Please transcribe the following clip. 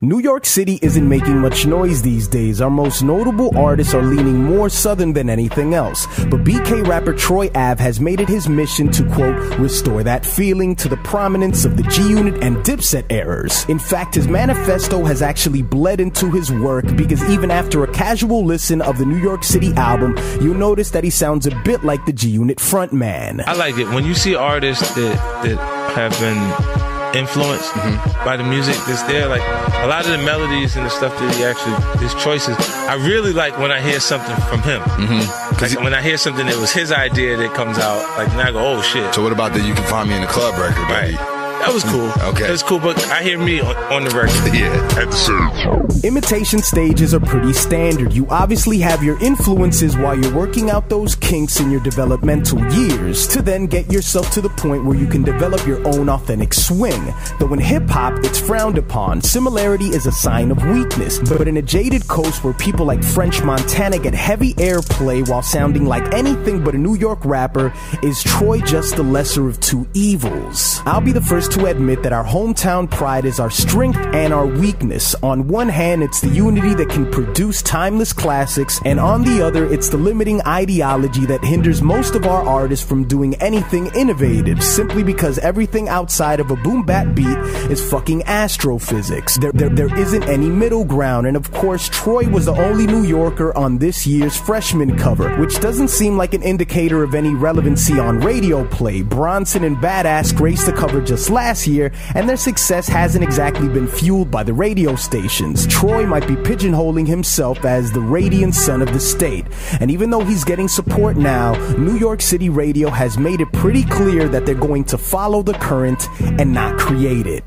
New York City isn't making much noise these days. Our most notable artists are leaning more southern than anything else. But BK rapper Troy Ave has made it his mission to, quote, restore that feeling to the prominence of the G-Unit and Dipset eras. In fact, his manifesto has actually bled into his work, because even after a casual listen of the New York City album, you'll notice that he sounds a bit like the G-Unit frontman. I like it. When you see artists that have been influenced by the music that's there, like a lot of the melodies and the stuff that he actually, his choices, I really like when I hear something from him. Like when I hear something that was his idea that comes out, like then I go, oh shit. So what about the You Can Find Me in the Club record? Right. That was cool. Okay. That's cool, but I hear me on the record. Yeah. At the same. Imitation stages are pretty standard. You obviously have your influences while you're working out those kinks in your developmental years, to then get yourself to the point where you can develop your own authentic swing. Though in hip-hop, it's frowned upon. Similarity is a sign of weakness. But in a jaded coast where people like French Montana get heavy airplay while sounding like anything but a New York rapper, is Troy just the lesser of two evils? I'll be the first to admit that our hometown pride is our strength and our weakness. On one hand, it's the unity that can produce timeless classics, and on the other, it's the limiting ideology that hinders most of our artists from doing anything innovative, simply because everything outside of a boom-bap beat is fucking astrophysics. There isn't any middle ground, and of course, Troy was the only New Yorker on this year's freshman cover, which doesn't seem like an indicator of any relevancy on radio play. Bronson and Badass graced the cover just last year, and their success hasn't exactly been fueled by the radio stations. Troy might be pigeonholing himself as the radiant son of the state, and even though he's getting support now, New York City radio has made it pretty clear that they're going to follow the current and not create it.